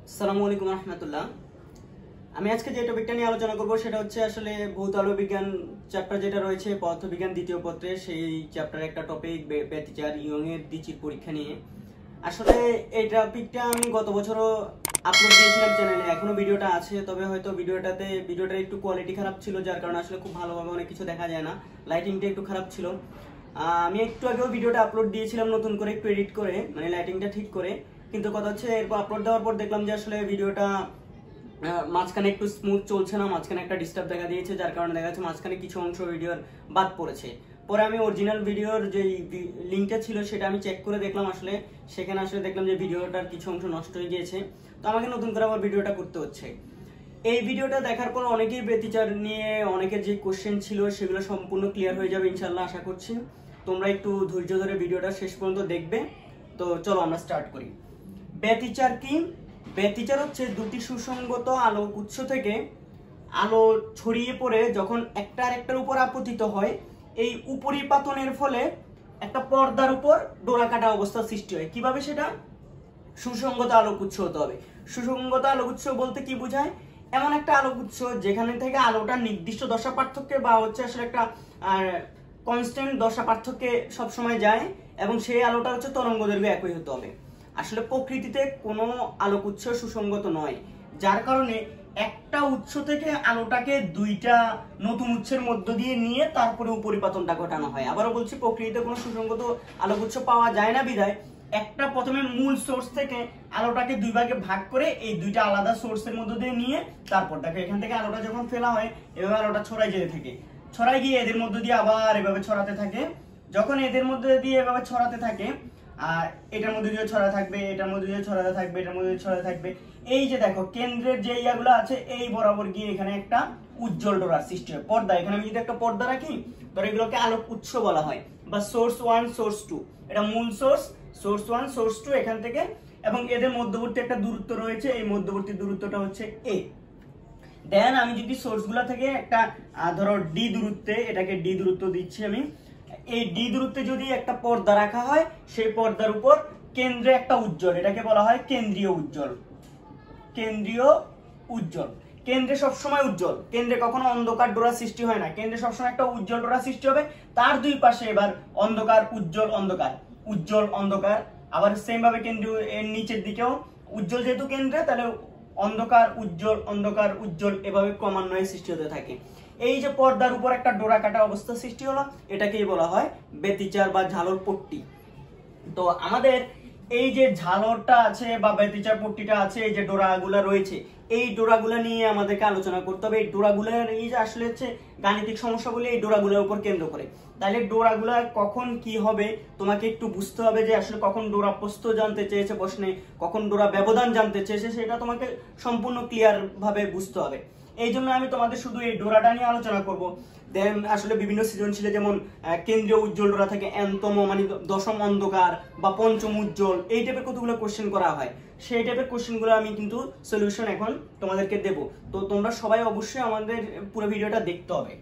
আসসালামু আলাইকুম রহমতুল্লাহ। আমি আজকে যে টপিকটা নিয়ে আলোচনা করব সেটা হচ্ছে আসলে ভৌত আলো বিজ্ঞান চ্যাপ্টার যেটা রয়েছে পদার্থবিজ্ঞান দ্বিতীয় পত্রে, সেই চ্যাপ্টারের একটা টপিক ব্যতিচার ইয়ং এর দ্বিচির পরীক্ষা নিয়ে। আসলে এই টপিকটা আমি গত বছরও আপলোড দিয়েছিলাম চ্যানেলে, এখনো ভিডিওটা আছে, তবে হয়তো ভিডিওটার একটু কোয়ালিটি খারাপ ছিল, যার কারণে আসলে খুব ভালোভাবে অনেক কিছু দেখা যায় না, লাইটিংটা একটু খারাপ ছিল। আমি একটু আগেও ভিডিওটা আপলোড দিয়েছিলাম নতুন করে, একটু এডিট করে, মানে লাইটিংটা ঠিক করে, কিন্তু কথা হচ্ছে এরপর আপলোড দেওয়ার পর দেখলাম যে আসলে ভিডিওটা মাঝখানে একটু স্মুথ চলছে না, মাঝখানে একটা ডিস্টার্ব দেখা দিয়েছে, যার কারণে দেখা যাচ্ছে মাঝখানে কিছু অংশ ভিডিওর বাদ পড়েছে। পরে আমি অরিজিনাল ভিডিওর যে লিঙ্কটা ছিল সেটা আমি চেক করে দেখলাম, আসলে সেখানে আসলে দেখলাম যে ভিডিওটার কিছু অংশ নষ্ট হয়ে গিয়েছে, তো আমাকে নতুন করে আবার ভিডিওটা করতে হচ্ছে। এই ভিডিওটা দেখার পর অনেকেই ব্যতিচার নিয়ে অনেকের যে কোশ্চেন ছিল সেগুলো সম্পূর্ণ ক্লিয়ার হয়ে যাবে ইনশাল্লাহ, আশা করছি। তোমরা একটু ধৈর্য ধরে ভিডিওটা শেষ পর্যন্ত দেখবে। তো চলো আমরা স্টার্ট করি। ব্যতিচার কি? ব্যতিচার হচ্ছে দুটি সুসংগত আলোক উৎস থেকে আলো ছড়িয়ে পড়ে যখন একটা আরেকটার উপর আপতিত হয়, এই উপরিপাতনের ফলে একটা পর্দার উপর ডোরা কাটা অবস্থা সৃষ্টি হয়। কিভাবে সেটা? সুসংগত আলোক উৎস হতে হবে। সুসংগত আলোক উৎস বলতে কি বোঝায়? এমন একটা আলোক উৎস যেখানে থেকে আলোটা নির্দিষ্ট দশা পার্থক্যে বা হচ্ছে আসলে একটা কনস্ট্যান্ট দশা পার্থক্যে সবসময় যায়, এবং সেই আলোটা হচ্ছে তরঙ্গ দৈর্ঘ্য একই হতে হবে। আসলে প্রকৃতিতে কোনো আলোক উৎস সুসংগত নয়, যার কারণে একটা উৎস থেকে আলোটাকে দুইটা নতুন উৎসের মধ্য দিয়ে নিয়ে তারপরে উপরিপাতনটা ঘটানো হয়। আবারও বলছি, প্রকৃতিতে কোনো সুসংগত আলোক উৎস পাওয়া যায় না বিধায় একটা প্রথমে মূল সোর্স থেকে আলোটাকে দুই ভাগে ভাগ করে এই দুইটা আলাদা সোর্সের মধ্য দিয়ে নিয়ে তারপর দেখো এখান থেকে আলোটা যখন ফেলা হয় এভাবে আলোটা ছড়াই যেতে থাকে, ছড়াই গিয়ে এদের মধ্য দিয়ে আবার এভাবে ছড়াতে থাকে। যখন এদের মধ্যে দিয়ে এভাবে ছড়াতে থাকে আর এটার মধ্যে দিয়ে ছড়া থাকবে, এটার মধ্যে দিয়ে ছড়াতে থাকবে, এটার মধ্যে দিয়ে ছড়াতে থাকবে, এই যে দেখো কেন্দ্রের যে ইয়াগুলো আছে এই বরাবর গিয়ে এখানে একটা উজ্জ্বল ডোরার সৃষ্টি হয়, পর্দা। এখানে আমি যদি একটা পর্দা রাখি, তো এগুলোকে আলোক উৎস বলা হয়, বা সোর্স 1 সোর্স 2, এটা মূল সোর্স, সোর্স 1 সোর্স 2 এখান থেকে, এবং এদের মধ্যবর্তী একটা দূরত্ব রয়েছে, এই মধ্যবর্তী দূরত্বটা হচ্ছে a। দেন আমি যদি সোর্সগুলো থেকে একটা ধরো d দূরত্বে, এটাকে d দূরত্ব দিচ্ছি আমি, এই d দূরত্বে যদি একটা পর্দা রাখা হয়, সেই পর্দার উপর কেন্দ্রে একটা উজ্জ্বল, এটাকে বলা হয় কেন্দ্রীয় উজ্জ্বল। কেন্দ্রীয় উজ্জ্বল, কেন্দ্রে সবসময় উজ্জ্বল, কেন্দ্রে কখনো অন্ধকার ডোরা সৃষ্টি হয় না, কেন্দ্রে সবসময় একটা উজ্জ্বল ডোরা সৃষ্টি হবে, তার দুই পাশে এবার অন্ধকার উজ্জ্বল অন্ধকার, উজ্জ্বল অন্ধকার। আবার সেম ভাবে কেন্দ্র এর নিচের দিকেও উজ্জ্বল, যেহেতু কেন্দ্রে তাহলে অন্ধকার উজ্জ্বল অন্ধকার উজ্জ্বল, এভাবে ক্রমান্বয়ে সৃষ্টি হতে থাকে। এই যে পর্দার উপর একটা ডোরা কাটা অবস্থা সৃষ্টি হলো, এটাকেই বলা হয় ব্যতিচার বা ঝালর পট্টি। তো আমাদের এই যে ঝালরটা আছে বা ব্যতিচার পট্টিটা আছে, এই যে ডোরাগুলা রয়েছে, এই ডোরাগুলা নিয়ে আমাদেরকে আলোচনা করতে হবে। এই ডোরাগুলার এই যে আসলে হচ্ছে গাণিতিক সমস্যাগুলো এই ডোরাগুলোর উপর কেন্দ্র করে। তাহলে ডোরাগুলা কখন কি হবে তোমাকে একটু বুঝতে হবে, যে আসলে কখন ডোরা প্রস্থ জানতে চেয়েছে প্রশ্নে, কখন ডোরা ব্যবধান জানতে চেয়েছে, সেটা তোমাকে সম্পূর্ণ ক্লিয়ার ভাবে বুঝতে হবে। এই জন্য আমি তোমাদের শুধু এই ডোরাটা নিয়ে আলোচনা করব। দেন আসলে বিভিন্ন সৃজনশীলে যেমন কেন্দ্রীয় উজ্জ্বল ডোরা থাকে, এনতম মানে দশম অন্ধকার বা পঞ্চম উজ্জ্বল, এই টাইপের কতগুলো কোশ্চেন করা হয়, সেই টাইপের কোশ্চেনগুলো আমি কিন্তু সলিউশন এখন তোমাদেরকে দেব। তো তোমরা সবাই অবশ্যই আমাদের পুরো ভিডিওটা দেখতে হবে।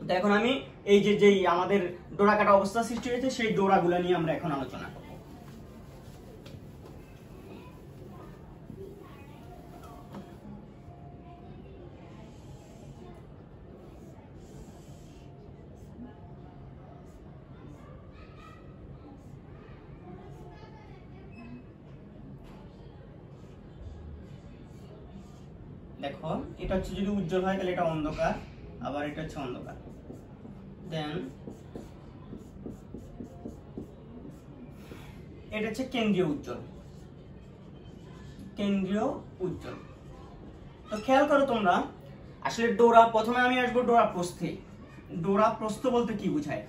তো এখন আমি এই যে যেই আমাদের ডোরা কাটা অবস্থা সৃষ্টি হয়েছে সেই ডোরাগুলো নিয়ে আমরা এখন আলোচনা করব। দেখো এটা হচ্ছে যদি উজ্জ্বল হয় তাহলে এটা অন্ধকার, আবার এটা হচ্ছে অন্ধকার। দেন এটা হচ্ছে কেন্দ্রীয় উজ্জ্বল, কেন্দ্রীয় উজ্জ্বল। তো খেয়াল করো তোমরা, আসলে ডোরা, প্রথমে আমি আসবো ডোরা প্রস্থে। ডোরা প্রস্থ বলতে কি বোঝায়?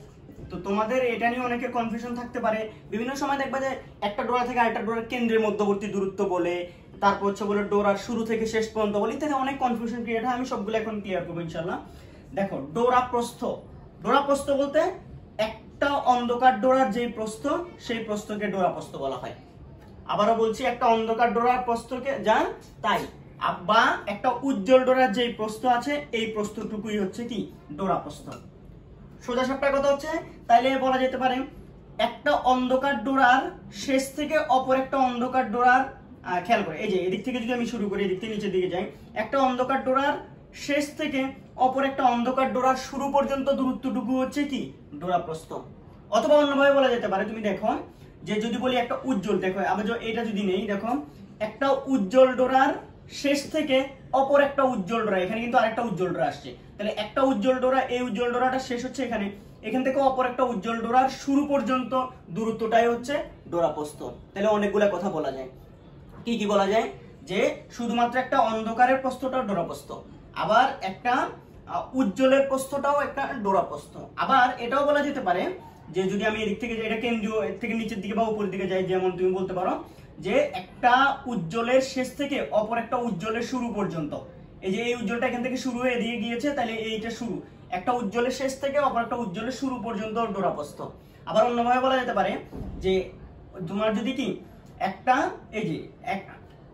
তো তোমাদের এটা নিয়ে অনেকের কনফিউশন থাকতে পারে। বিভিন্ন সময় দেখবা যে একটা ডোরা থেকে আরেকটা ডোরার কেন্দ্রের মধ্যবর্তী দূরত্ব বলে, তারপর হচ্ছে বলে ডোরার শুরু থেকে শেষ পর্যন্ত বলে, ইত্যাদি অনেক কনফিউশন ক্রিয়েট হয়। আমি সবগুলো এখন ক্লিয়ার করবো ইনশাআল্লাহ। দেখো ডোরা প্রস্থ, ডোরা প্রস্থ বলতে একটা অন্ধকার ডোরার যে প্রস্থ, সেই প্রস্থকে ডোরা প্রস্থ বলা হয়। আবারও বলছি, একটা অন্ধকার ডোরার প্রস্থকে যা তাই, বা একটা উজ্জ্বল ডোরার যে প্রস্থ আছে এই প্রস্থটুকুই হচ্ছে কি ডোরা প্রস্থ। সোজা সাপটা কথা হচ্ছে, তাইলে বলা যেতে পারে একটা অন্ধকার ডোরার শেষ থেকে অপর একটা অন্ধকার ডোরার খেয়াল করে, এই যে এদিক থেকে যদি আমি শুরু করি, এদিক থেকে নিচের দিকে যাই, একটা অন্ধকার ডোরার শেষ থেকে অপর একটা অন্ধকার ডোরার শুরু পর্যন্ত দূরত্বটুকু হচ্ছে কি ডোরা প্রস্থ। অথবা অন্যভাবে বলা যেতে পারে, তুমি দেখো যে যদি বলি একটা উজ্জ্বল, দেখো আবার এটা যদি নেই, দেখো একটা উজ্জ্বল ডোরার শেষ থেকে অপর একটা উজ্জ্বল ডোরা, এখানে কিন্তু আরেকটা উজ্জ্বল ডোরা আসছে, তাহলে একটা উজ্জ্বল ডোরা, এই উজ্জ্বল ডোরাটা শেষ হচ্ছে এখানে, এখান থেকে অপর একটা উজ্জ্বল ডোরার শুরু পর্যন্ত দূরত্বটাই হচ্ছে ডোরা প্রস্থ। তাহলে অনেকগুলা কথা বলা যায়। কি কি বলা যায়? যে শুধুমাত্র একটা অন্ধকারের প্রস্থটা ডোরা প্রস্থ, আবার একটা উজ্জ্বলের প্রস্থটাও একটা ডোরা প্রস্থ। আবার এটাও বলা যেতে পারে যে যদি আমি এদিক থেকে এটা কেন্দ্রীয় থেকে নিচের দিকে বা উপরের দিকে যাই, যেমন তুমি বলতে পারো যে একটা উজ্জ্বলের শেষ থেকে অপর একটা উজ্জ্বলের শুরু পর্যন্ত, এই যে এই উজ্জ্বলটা এখান থেকে শুরু হয়ে দিয়ে গিয়েছে, তাহলে এইটা শুরু, একটা উজ্জ্বলের শেষ থেকে অপর একটা উজ্জ্বলের শুরু পর্যন্ত ডোরা প্রস্থ। আবার অন্যভাবে বলা যেতে পারে যে তোমার যদি কি একটা এই যে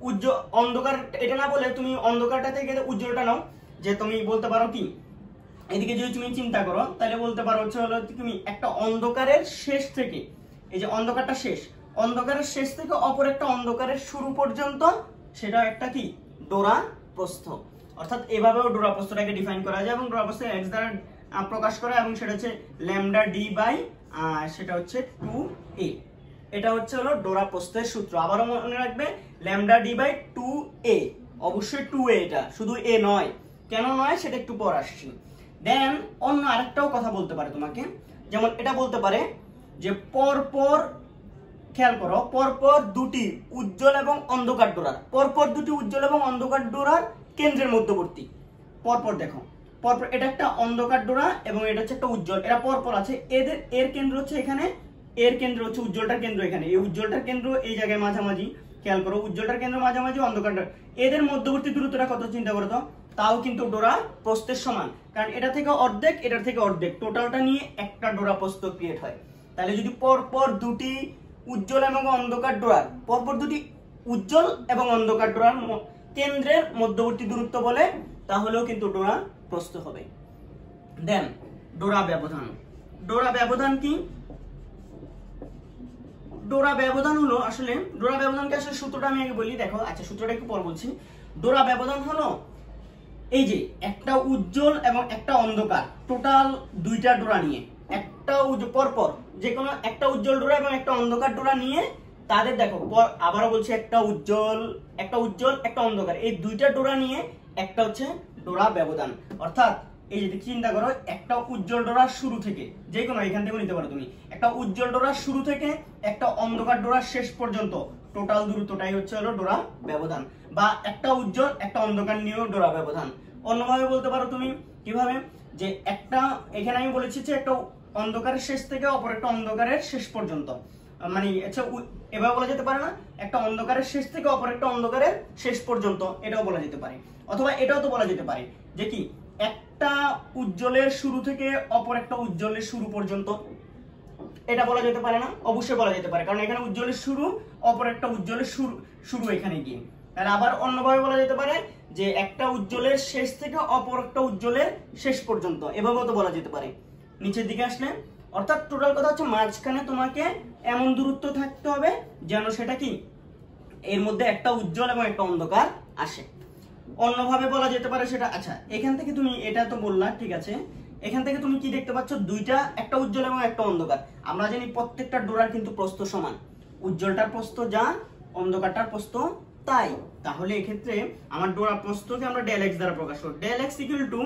উজ্জ্বল অন্ধকার, এটা না বলে তুমি অন্ধকারটা থেকে উজ্জ্বলটা নাও, যে তুমি বলতে পারো কি এদিকে যদি তুমি চিন্তা করো তাহলে বলতে পারো হচ্ছে হলো তুমি একটা অন্ধকারের শেষ থেকে, এই যে অন্ধকারটা শেষ, অন্ধকারের শেষ থেকে অপর একটা অন্ধকারের শুরু পর্যন্ত, সেটা একটা কি ডোরা প্রস্থ। অর্থাৎ এভাবেও ডোরা প্রস্থটাকে ডিফাইন করা যায় এবং ডোরা প্রস্থ x দ্বারা প্রকাশ করা, এবং সেটা হচ্ছে ল্যামডা ডি বাই সেটা হচ্ছে 2a। এটা হচ্ছে হলো ডোরা প্রস্থের সূত্র। আবারও মনে রাখবে ল্যামডা ডি বাই 2a, অবশ্যই 2a, এটা শুধু a নয়। কেন নয় সেটা একটু পর আসছি। দেন অন্য আরেকটাও কথা বলতে পারে তোমাকে, যেমন এটা বলতে পারে যে পরপর, খেয়াল করো, পরপর দুটি উজ্জ্বল এবং অন্ধকার ডোরার, পরপর দুটি উজ্জ্বল এবং অন্ধকার ডোরার কেন্দ্রের মধ্যবর্তী, পরপর দেখো, পরপর এটা একটা অন্ধকার ডোরা এবং এটা হচ্ছে একটা উজ্জ্বল, এরা পরপর আছে, এর কেন্দ্র হচ্ছে এখানে, এর কেন্দ্র হচ্ছে উজ্জ্বলটার কেন্দ্র এখানে, এই উজ্জ্বলটার কেন্দ্র এই জায়গায় মাঝামাঝি, খেয়াল করো উজ্জ্বলটার কেন্দ্র মাঝামাঝি, অন্ধকারটা, এদের মধ্যবর্তী দূরত্বটা কত চিন্তা করো তো, তাও কিন্তু ডোরা প্রস্থের সমান, কারণ এটা থেকে অর্ধেক, এটার থেকে অর্ধেক, টোটালটা নিয়ে একটা ডোরা প্রস্থ ক্রিয়েট হয়। তাহলে যদি পরপর দুটি উজ্জ্বল এবং অন্ধকার ডোরার, পরপর দুটি উজ্জ্বল এবং অন্ধকার ডোরার কেন্দ্রের মধ্যবর্তী দূরত্ব বলে, তাহলেও কিন্তু ডোরা প্রস্থ হবে। দেন ডোরা ব্যবধান। ডোরা ব্যবধান কি? ডোরা ব্যবধান হলো আসলে, ডোরা ব্যবধানকে আসলে সূত্রটা আমি আগে বলি, দেখো, আচ্ছা সূত্রটা একটু পর বলছি। ডোরা ব্যবধান হলো এই যে একটা উজ্জ্বল এবং একটা অন্ধকার, টোটাল দুইটা ডোরা নিয়ে, একটা পরপর যে কোনো একটা উজ্জ্বল ডোরা এবং একটা অন্ধকার ডোরা নিয়ে তাদের, দেখো আবারও বলছি, একটা উজ্জ্বল একটা অন্ধকার, এই দুইটা ডোরা নিয়ে একটা হচ্ছে ডোরা ব্যবধান। অর্থাৎ এই যদি চিন্তা করো, একটা উজ্জ্বল ডোরার শুরু থেকে, যে কোনো এখান থেকে নিতে পারো তুমি, একটা উজ্জ্বল ডোরার শুরু থেকে একটা অন্ধকার ডোরার শেষ পর্যন্ত টোটাল দূরত্বটাই হচ্ছে হলো ডোরা ব্যবধান, বা একটা উজ্জ্বল একটা অন্ধকার নিয়েও ডোরা ব্যবধান। অন্যভাবে বলতে পারো তুমি কিভাবে, যে একটা, এখানে আমি বলেছি যে একটা অন্ধকারের শেষ থেকে অপর একটা অন্ধকারের শেষ পর্যন্ত, মানে আচ্ছা এভাবে বলা যেতে পারে না, একটা অন্ধকারের শেষ থেকে অপর একটা অন্ধকারের শেষ পর্যন্ত, এটাও বলা যেতে পারে। অথবা এটাও তো বলা যেতে পারে যে কি একটা উজ্জ্বলের শুরু থেকে অপর একটা উজ্জ্বলের শুরু পর্যন্ত, এটা বলা যেতে পারে না? অবশ্যই বলা যেতে পারে, কারণ এখানে উজ্জ্বলের শুরু, অপর একটা উজ্জ্বলের শুরু এখানে গিয়ে। তাহলে আবার অন্যভাবে বলা যেতে পারে যে একটা উজ্জ্বলের শেষ থেকে অপর একটা উজ্জ্বলের শেষ পর্যন্ত, এভাবেও তো বলা যেতে পারে। নিচের দিকে আসলে, অর্থাৎ টোটাল কথা হচ্ছে মাঝখানে তোমাকে এমন দূরত্ব থাকতে হবে যেন সেটা কি এর মধ্যে একটা উজ্জ্বল এবং একটা অন্ধকার আসে। অন্যভাবে বলা যেতে পারে সেটা, আচ্ছা এখান থেকে তুমি এটা তো বললা, ঠিক আছে, এখান থেকে তুমি কি দেখতে পাচ্ছ, দুইটা, একটা উজ্জ্বল এবং একটা অন্ধকার। আমরা জানি প্রত্যেকটা ডোরার কিন্তু প্রস্থ সমান, উজ্জ্বলটার প্রস্থ যা, অন্ধকারটার প্রস্থ তাই। তাহলে এক্ষেত্রে আমার ডোরা প্রস্থকে আমরা ডেল এক্স দ্বারা প্রকাশ করব। ডেল এক্স ইকুয়াল টু,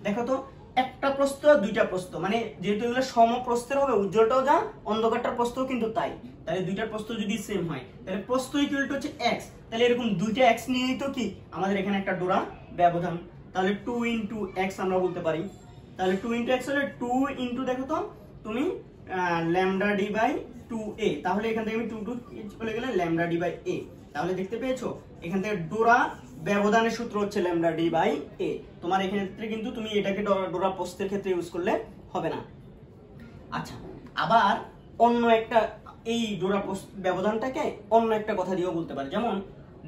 দেখো তো, একটা প্রস্থ দুইটা প্রস্থ, মানে যেহেতু এগুলো সমপ্রস্থের হবে, উজ্জ্বলটাও যা অন্ধকারটার প্রস্থও কিন্তু তাই, তাহলে দুইটার প্রস্থ যদি সেম হয় তাহলে প্রস্থ ইকুয়াল টু হচ্ছে এক্স। তাহলে এরকম দুইটা এক্স নিয়েই তো কি আমাদের এখানে একটা ডোরা ব্যবধান, তাহলে 2 ইন্টু এক্স আমরা বলতে পারি। তাহলে 2 ইন্টু এক্স হলে 2 ইন্টু, দেখো তো তুমি ল্যামডা ডি বাই 2a, তাহলে এখান থেকে আমি 2 চলে গেলে ল্যামডা ডি বাই a। তাহলে দেখতে পেয়েছো এখান থেকে ডোরা ব্যবধানের সূত্র হচ্ছে ল্যামডা ডি বাই a। তোমার এখানে ক্ষেত্রে কিন্তু তুমি এটাকে ডোরা প্রস্থের ক্ষেত্রে ইউজ করলে হবে না। আচ্ছা, আবার অন্য একটা, এই ডোরা ব্যবধানটাকে অন্য একটা কথা দিয়েও বলতে পারে, যেমন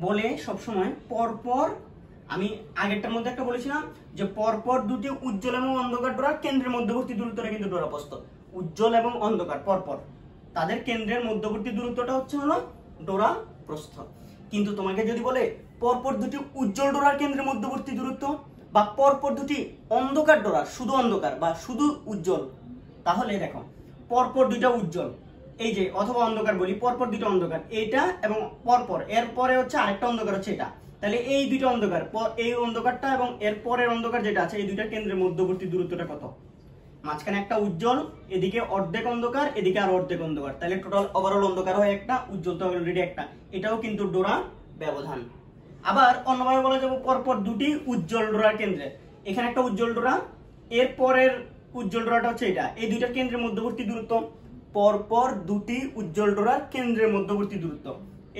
বলে সবসময় পরপর, আমি আগেরটার মধ্যে একটা বলেছিলাম যে পরপর দুটি উজ্জ্বল এবং অন্ধকার ডোরার কেন্দ্রের মধ্যবর্তী দূরত্বটা কিন্তু ডোরা প্রস্থ, উজ্জ্বল এবং অন্ধকার পরপর তাদের কেন্দ্রের মধ্যবর্তী দূরত্বটা হচ্ছে হলো ডোরা প্রস্থ। কিন্তু তোমাকে যদি বলে পরপর দুটি উজ্জ্বল ডোরার কেন্দ্রের মধ্যবর্তী দূরত্ব বা পরপর দুটি অন্ধকার ডোরা, শুধু অন্ধকার বা শুধু উজ্জ্বল, তাহলে দেখো পরপর দুইটা উজ্জ্বল, এই যে অথবা অন্ধকার বলি, পরপর দুইটা অন্ধকার, এইটা এবং পরপর এরপরে হচ্ছে আরেকটা অন্ধকার হচ্ছে এটা, তাহলে এই দুইটা অন্ধকার, এই অন্ধকারটা এবং এর পরের অন্ধকার যেটা আছে, এই দুইটা কেন্দ্রের মধ্যবর্তী দূরত্বটা কত? মাঝখানে একটা উজ্জ্বল, এদিকে অর্ধেক অন্ধকার, এদিকে আর অর্ধেক অন্ধকার, তাহলে টোটাল ওভারঅল অন্ধকার হয় একটা, উজ্জ্বল তো অলরেডি একটা, এটাও কিন্তু ডোরা ব্যবধান। আবার অন্যভাবে বলা যাবে পরপর দুটি উজ্জ্বল ডোরার কেন্দ্রে, এখানে একটা উজ্জ্বল ডোরা, এর পরের উজ্জ্বল ডোরাটা হচ্ছে এটা, এই দুইটার কেন্দ্রের মধ্যবর্তী দূরত্ব, পরপর দুটি উজ্জ্বল ডোরার কেন্দ্রের মধ্যবর্তী দূরত্ব।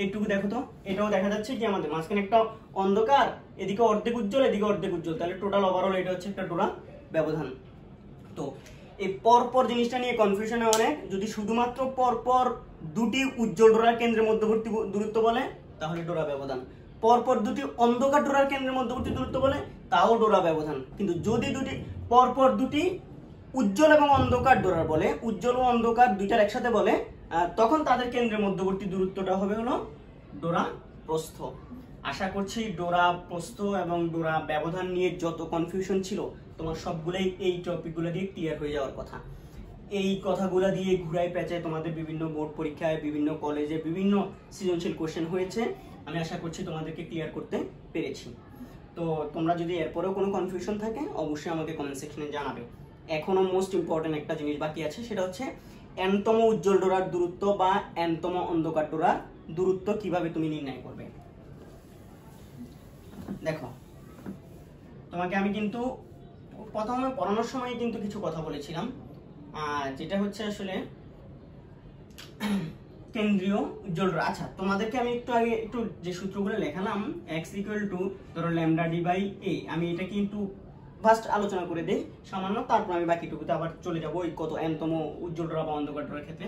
এইটুকু দেখো তো, এটাও দেখা যাচ্ছে কি আমাদের মাঝখানে একটা অন্ধকার, এদিকে অর্ধেক উজ্জ্বল, এদিকে অর্ধেক উজ্জ্বল, তাহলে টোটাল ওভারঅল এটা হচ্ছে একটা ডোরা ব্যবধান। তো এই পরপর জিনিসটা নিয়ে কনফিউশন অনেক, যদি শুধুমাত্র পরপর দুটি উজ্জ্বল ডোরার কেন্দ্রের মধ্যবর্তী দূরত্ব বলে তাহলে ডোরা ব্যবধান, পরপর দুটি অন্ধকার ডোরার কেন্দ্রের মধ্যবর্তী দূরত্ব বলে তাও ডোরা ব্যবধান, কিন্তু যদি দুটি পরপর দুটি উজ্জ্বল এবং অন্ধকার ডোরার বলে, উজ্জ্বল ও অন্ধকার দুইটার একসাথে বলে, তখন তাদের কেন্দ্রের মধ্যবর্তী দূরত্বটা হবে হলো ডোরা প্রস্থ। আশা করছি ডোরা প্রস্থ এবং ডোরা ব্যবধান নিয়ে যত কনফিউশন ছিল তোমার সবগুলোই এই টপিকগুলো দিয়ে ক্লিয়ার হয়ে যাওয়ার কথা। এই কথাগুলো দিয়ে ঘুরাই পেঁচায় তোমাদের বিভিন্ন বোর্ড পরীক্ষায়, বিভিন্ন কলেজে বিভিন্ন সৃজনশীল কোশ্চেন হয়েছে, আমি আশা করছি তোমাদেরকে ক্লিয়ার করতে পেরেছি। তো তোমরা যদি এরপরেও কোনো কনফিউশন থাকে অবশ্যই আমাকে কমেন্ট সেকশনে জানাবে। এখনো মোস্ট ইম্পর্টেন্ট একটা জিনিস বাকি আছে, সেটা হচ্ছে এনতম উজ্জ্বল ডোরার দূরত্ব বা এনতম অন্ধকার ডোরার দূরত্ব কিভাবে তুমি নির্ণয় করবে। দেখো তোমাকে আমি কিন্তু প্রথমে পড়ানোর সময় কিন্তু কিছু কথা বলেছিলাম, যেটা হচ্ছে আসলে কেন্দ্রীয় উজ্জ্বল ডোরা। আচ্ছা তোমাদেরকে আমি একটু আগে একটু যে সূত্রগুলো লেখালাম, x = ধরো ল্যামডা ডি বাই এ, আমি এটা কিন্তু ফার্স্ট আলোচনা করে দেই সামান্য, তারপর আমি বাকিটুকুতে আবার চলে যাবো ওই কত এনতম উজ্জ্বল ডোরা বা অন্ধকার ডোরার ক্ষেত্রে।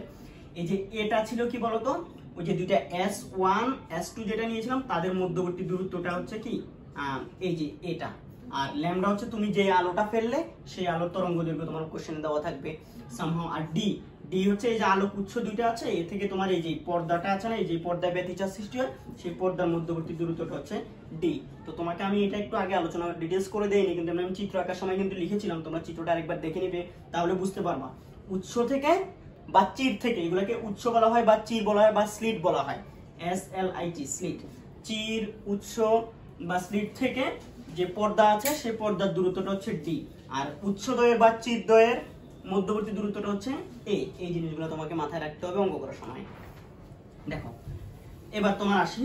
এই যে এটা ছিল কি বলতো, ওই যে দুইটা S1 S2 যেটা নিয়েছিলাম তাদের মধ্যবর্তী দূরত্বটা হচ্ছে কি এই যে এটা, আর ল্যামডা হচ্ছে তুমি যে আলোটা ফেললে সেই আলোর তরঙ্গ দৈর্ঘ্য তোমার কোশ্চেনে দেওয়া থাকবে সামহাউ, আর ডি হচ্ছে এই যে আলোক উৎস দুইটা আছে, এ থেকে তোমার এই যে পর্দাটা আছে না, এই যে পর্দায় ব্যতিচার সৃষ্টি হয়, সেই পর্দার মধ্যবর্তী দূরত্বটা হচ্ছে ডি। তো তোমাকে আমি এটা একটু আগে আলোচনা ডিটেইলস করে দেইনি, কিন্তু আমি চিত্র আঁকার সময় কিন্তু লিখেছিলাম, তোমরা চিত্রটা আরেকবার দেখে নিবে তাহলে বুঝতে পারবা। উৎস থেকে বা চির থেকে, এগুলোকে উৎস বলা হয় বা চির বলা হয় বা স্লিট বলা হয়, SLIT স্লিট, চির উৎস বা স্লিট থেকে যে পর্দা আছে সেই পর্দার দূরত্বটা হচ্ছে ডি, আর উৎসদ্বয়ের বা চিরদ্বয়ের মধ্যবর্তী দূরত্বটা হচ্ছে এ। এই জিনিসগুলো তোমাকে মাথায় রাখতে হবে অঙ্ক করার সময়। দেখো এবার তোমার আসি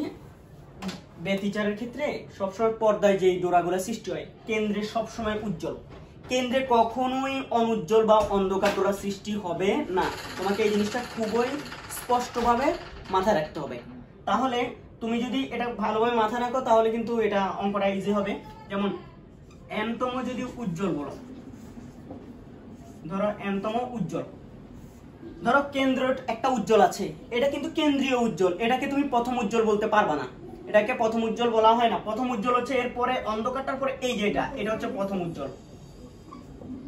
ব্যতিচারের ক্ষেত্রে, সবসময় পর্দায় যে ডোরাগুলো সৃষ্টি হয় কেন্দ্রে সবসময় উজ্জ্বল, কেন্দ্রে কখনোই অনুজ্জ্বল বা অন্ধকার ডোরা সৃষ্টি হবে না। তোমাকে এই জিনিসটা খুবই স্পষ্টভাবে মাথায় রাখতে হবে, তাহলে তুমি যদি এটা ভালোভাবে মাথায় রাখো তাহলে কিন্তু এটা অঙ্কটা ইজি হবে। যেমন এনতম যদি উজ্জ্বল বলো, ধরো এনতম উজ্জ্বল, ধরো কেন্দ্র একটা উজ্জ্বল আছে, এটা কিন্তু কেন্দ্রীয় উজ্জ্বল, এটাকে তুমি প্রথম উজ্জ্বল বলতে পারবা না, এটাকে প্রথম উজ্জ্বল বলা হয় না। প্রথম উজ্জ্বল হচ্ছে এরপরে অন্ধকারটার পরে এই যেটা, এটা হচ্ছে প্রথম উজ্জ্বল,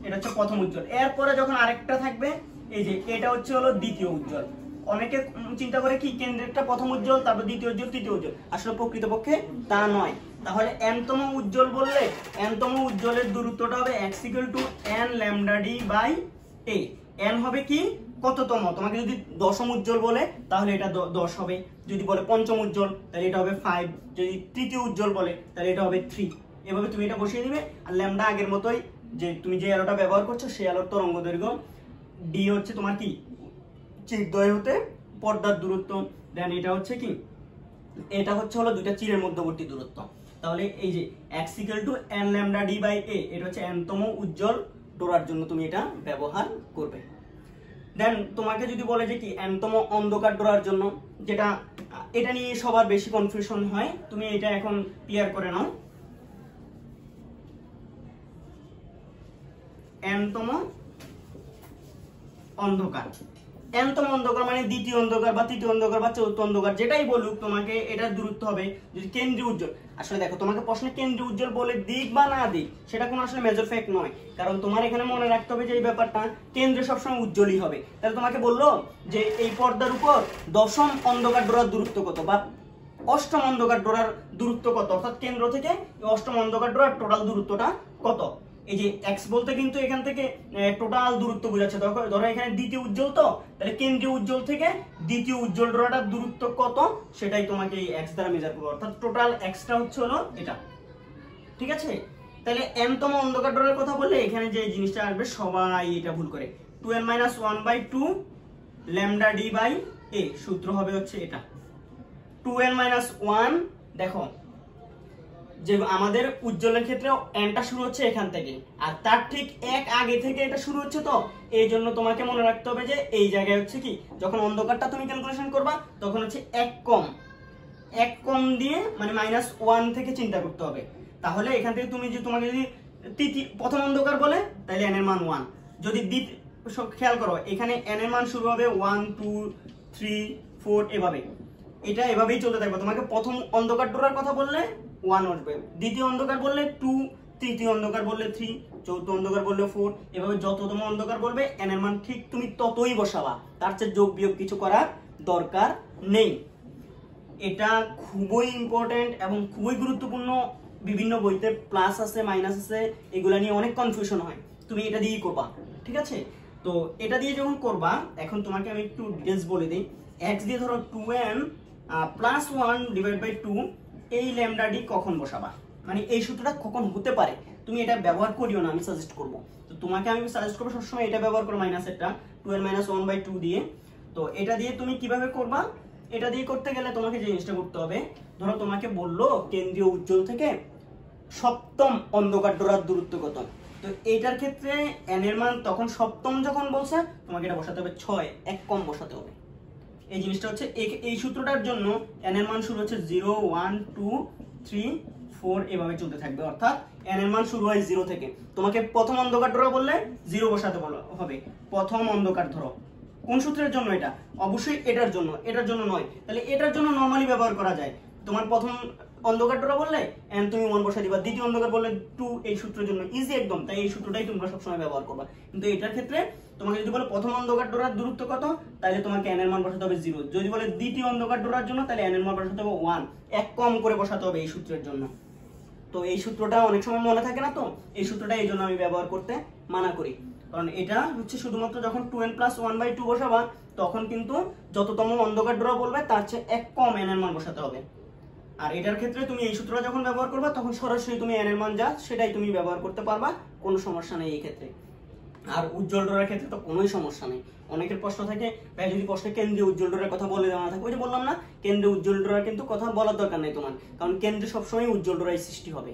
এটা হচ্ছে প্রথম উজ্জ্বল। এরপরে যখন আরেকটা থাকবে এই যে এটা হচ্ছে হলো দ্বিতীয় উজ্জ্বল। অনেকে চিন্তা করে কি কেন্দ্রেরটা প্রথম উজ্জ্বল, তারপর দ্বিতীয় উজ্জ্বল, তৃতীয় উজ্জ্বল, আসলে প্রকৃতপক্ষে তা নয়। তাহলে এনতম উজ্জ্বল বললে এনতম উজ্জ্বলের দূরত্বটা হবে x = n lambda D by a. n হবে কি কততম, তোমাকে যদি দশম উজ্জ্বল বলে তাহলে এটা 10 হবে, যদি বলে পঞ্চম উজ্জ্বল তাহলে এটা হবে 5, যদি তৃতীয় উজ্জ্বল বলে তাহলে এটা হবে 3। এভাবে তুমি এটা বসিয়ে দিবে, আর ল্যামডা আগের মতোই, যে তুমি যে আলোটা ব্যবহার করছো সেই আলোর তরঙ্গ দৈর্ঘ্য, ডি হচ্ছে তোমার কি চিরদ্বয় হতে পর্দার দূরত্ব, দেন এটা হচ্ছে কি, এটা হচ্ছে হলো দুইটা চিরের মধ্যবর্তী দূরত্ব। তাহলে এই যে x = n lambda D by A, এটা হচ্ছে এনতম উজ্জ্বল ডোরার জন্য তুমি এটা ব্যবহার করবে। দেন তোমাকে যদি বলে যে কি এনতম অন্ধকার ডোরার জন্য, যেটা এটা নিয়ে সবার বেশি কনফিউশন হয়, তুমি এটা এখন ক্লিয়ার করে নাও। এনতম অন্ধকার, এনতম অন্ধকার মানে দ্বিতীয় অন্ধকার বা তৃতীয় অন্ধকার বা চতুর্থ অন্ধকার যেটাই বলুক, তোমাকে এটার দূরত্ব হবে যদি কেন্দ্রীয় উজ্জ্বল। আসলে দেখো তোমাকে প্রশ্নে কেন্দ্রীয় উজ্জ্বল বলে দিক বা না দিক সেটা কোনো আসলে মেজর ফ্যাক্ট নয়, কারণ তোমার এখানে মনে রাখতে হবে যে এই ব্যাপারটা কেন্দ্রে সবসময় উজ্জ্বলই হবে। তাহলে তোমাকে বললো যে এই পর্দার উপর দশম অন্ধকার ডোরার দূরত্ব কত, বা অষ্টম অন্ধকার ডোরার দূরত্ব কত, অর্থাৎ কেন্দ্র থেকে অষ্টম অন্ধকার ডোরার টোটাল দূরত্বটা কত। এই যে x বলতে কিন্তু এখান থেকে টোটাল দূরত্ব বোঝাচ্ছে। ধরো এখানে দ্বিতীয় উজ্জ্বল, তো তাহলে কেন্দ্রীয় উজ্জ্বল থেকে দ্বিতীয় উজ্জ্বল ডোরাটার দূরত্ব কত সেটাই তোমাকে এই x দ্বারা মেজার করবে, অর্থাৎ টোটাল xটা হচ্ছে হলো এটা। ঠিক আছে, তাহলে m তম অন্ধকার ডোরার কথা বললে এখানে যে জিনিসটা আসবে সবাই এটা ভুল করে, 2n-1/2 lambda d by a, সূত্র হবে হচ্ছে এটা 2n-1। দেখো যে আমাদের উজ্জ্বলের ক্ষেত্রে nটা শুরু হচ্ছে এখান থেকে, আর তার ঠিক এক আগে থেকে এটা শুরু হচ্ছে, তো এই জন্য তোমাকে মনে রাখতে হবে যে এই জায়গায় হচ্ছে কি, যখন অন্ধকারটা তুমি ক্যালকুলেশন করবা তখন হচ্ছে এক কম দিয়ে মানে -1 থেকে চিন্তা করতে হবে। তাহলে এখান থেকে তুমি যে তোমাকে যদি প্রথম অন্ধকার বলে তাহলে n এর মান 1, যদি খেয়াল করো এখানে n এর মান শুরু হবে 1 2 3 4 এভাবে, এটা এভাবেই চলতে থাকবে। তোমাকে প্রথম অন্ধকার ডোরার কথা বললে 1 আসবে, দ্বিতীয় অন্ধকার বললে 2, তৃতীয় অন্ধকার বললে 3, চতুর্থ অন্ধকার বললে 4, এভাবে যততম অন্ধকার বলবে n এর মান ঠিক তুমি ততই বসাবা, তার চেয়ে যোগ বিয়োগ কিছু করার দরকার নেই। এটা খুবই ইম্পর্টেন্ট এবং খুবই গুরুত্বপূর্ণ। বিভিন্ন বইতে প্লাস আছে মাইনাস আছে, এগুলা নিয়ে অনেক কনফিউশন হয়, তুমি এটা দিয়েই করবা। ঠিক আছে, তো এটা দিয়ে যখন করবা, এখন তোমাকে আমি একটু ডিটেইলস বলে দিই। x দিয়ে ধরো 2n+1/2 এই ল্যামডা ডি কখন বসাবা, মানে এই সূত্রটা কখন হতে পারে, তুমি এটা ব্যবহার করিও না, আমি সাজেস্ট করব। তো তোমাকে আমি সাজেস্ট করব সবসময় এটা ব্যবহার করো, মাইনাসেরটা 2n-1/2 দিয়ে। তো এটা দিয়ে তুমি কিভাবে করবা, এটা দিয়ে করতে গেলে তোমাকে যে জিনিসটা করতে হবে, ধরো তোমাকে বললো কেন্দ্রীয় উজ্জ্বল থেকে সপ্তম অন্ধকার ডোরার দূরত্ব কত, তো এইটার ক্ষেত্রে n এর মান তখন সপ্তম যখন বলছে তোমাকে এটা বসাতে হবে 6, এক কম বসাতে হবে। এই জিনিসটা হচ্ছে এই সূত্রটার জন্য n এর মান শুরু হচ্ছে 0 1 2 3 4 এভাবে চলতে থাকবে, অর্থাৎ n এর মান শুরু হয় 0 থেকে। তোমাকে প্রথম অন্ধকার ডোরা বললে 0 বসাতে হবে, প্রথম অন্ধকার ধরো। কোন সূত্রের জন্য এটা, অবশ্যই এটার জন্য নয়, তাহলে এটার জন্য নরমালি ব্যবহার করা যায়। তোমার প্রথম অন্ধকার ডোরা বললে n তুমি 1 বসাই দিবা, দ্বিতীয় অন্ধকার বললে 2, এই সূত্রের জন্য ইজি একদম, তাই এই সূত্রটাই তোমরা সবসময় ব্যবহার করবা। কিন্তু এটার ক্ষেত্রে তোমাকে যদি বলে প্রথম অন্ধকার ডোরার দূরত্ব কত, তাহলে তোমাকে n এর মান বসাতে হবে 0, যদি বলে দ্বিতীয় অন্ধকার ডোরার জন্য তাহলে n এর মান বসাতে হবে 1, এক কম করে বসাতে হবে এই সূত্রের জন্য। তো এই সূত্রটা অনেক সময় মনে থাকে না, তো এই সূত্রটা এই জন্য আমি ব্যবহার করতে মানা করি, কারণ এটা হচ্ছে শুধুমাত্র যখন 2n+1/2 বসাবা তখন কিন্তু যততম অন্ধকার ডোরা বলবে তার চেয়ে এক কম n এর মান বসাতে হবে। আর এটার ক্ষেত্রে তুমি এই সূত্রটা যখন ব্যবহার করবা তখন সরাসরি তুমি n এর মান যা সেটাই তুমি ব্যবহার করতে পারবা, কোনো সমস্যা নেই এই ক্ষেত্রে। আর উজ্জ্বল ডোরার ক্ষেত্রে তো কোনোই সমস্যা নেই। অনেকের প্রশ্ন থাকে ভাই যদি প্রশ্নে কেন্দ্রীয় উজ্জ্বল ডোরার কথা বলে দেওয়া না থাকে, ওই যে বললাম না কেন্দ্রীয় উজ্জ্বল ডোরার কিন্তু কথা বলার দরকার নেই তোমার, কারণ কেন্দ্রে সবসময় উজ্জ্বল ডোরাই সৃষ্টি হবে।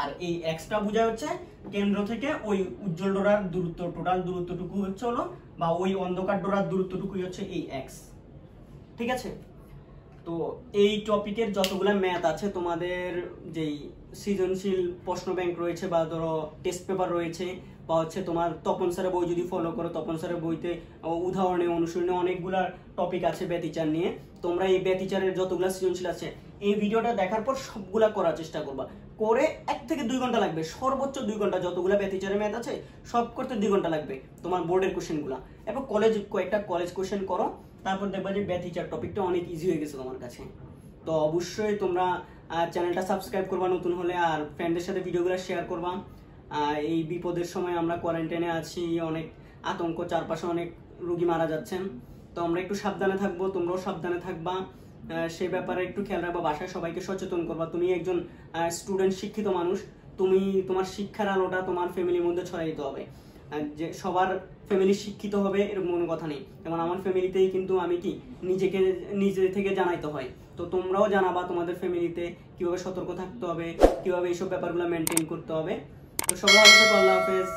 আর এই এক্সটা বোঝা হচ্ছে কেন্দ্র থেকে ওই উজ্জ্বল ডোরার দূরত্ব, টোটাল দূরত্বটুকু হচ্ছে হলো, বা ওই অন্ধকার ডোরার দূরত্বটুকুই হচ্ছে এই এক্স। ঠিক আছে, তো এই টপিকের যতগুলো ম্যাথ আছে, তোমাদের যেই সৃজনশীল প্রশ্ন ব্যাংক রয়েছে বা ধরো টেস্ট পেপার রয়েছে, বা হচ্ছে তোমার তপন স্যারের বই যদি ফলো করো, তপন স্যারের বইতে উদাহরণে অনুশীলনে অনেকগুলা টপিক আছে ব্যতিচার নিয়ে। তোমরা এই ব্যতিচারের যতগুলা সৃজনশীল আছে এই ভিডিওটা দেখার পর সবগুলা করার চেষ্টা করবা, করে 1 থেকে 2 ঘন্টা লাগবে, সর্বোচ্চ 2 ঘন্টা। যতগুলা ব্যতিচারের ম্যাথ আছে সব করতে 2 ঘন্টা লাগবে তোমার বোর্ডের কোশ্চেনগুলা। এরপর কয়েকটা কলেজ কোশ্চেন করো, তারপর দেখবা যে ব্যতিচার টপিকটা অনেক ইজি হয়ে গেছে তোমার কাছে। তো অবশ্যই তোমরা চ্যানেলটা সাবস্ক্রাইব করবা নতুন হলে, আর ফ্রেন্ডদের সাথে ভিডিওগুলো শেয়ার করবা। এই বিপদের সময় আমরা কোয়ারেন্টাইনে আছি, অনেক আতঙ্ক, চারপাশে অনেক রোগী মারা যাচ্ছেন, তো আমরা একটু সাবধানে থাকবো, তোমরাও সাবধানে থাকবা, সেই ব্যাপারে একটু খেয়াল রাখবা, বাসায় সবাইকে সচেতন করবা। তুমি একজন স্টুডেন্ট, শিক্ষিত মানুষ, তুমি তোমার শিক্ষার আলোটা তোমার ফ্যামিলির মধ্যে ছড়াই দিতে হবে। যে সবার ফ্যামিলি শিক্ষিত হবে এরকম কোনো কথা নেই, যেমন আমার ফ্যামিলিতেই কিন্তু আমি কি নিজে থেকে জানাইতে হয়, তো তোমরাও জানাবা তোমাদের ফ্যামিলিতে কিভাবে সতর্ক থাকতে হবে, কিভাবে এইসব ব্যাপারগুলো মেনটেন করতে হবে। তো সবাই আল্লাহ হাফেজ।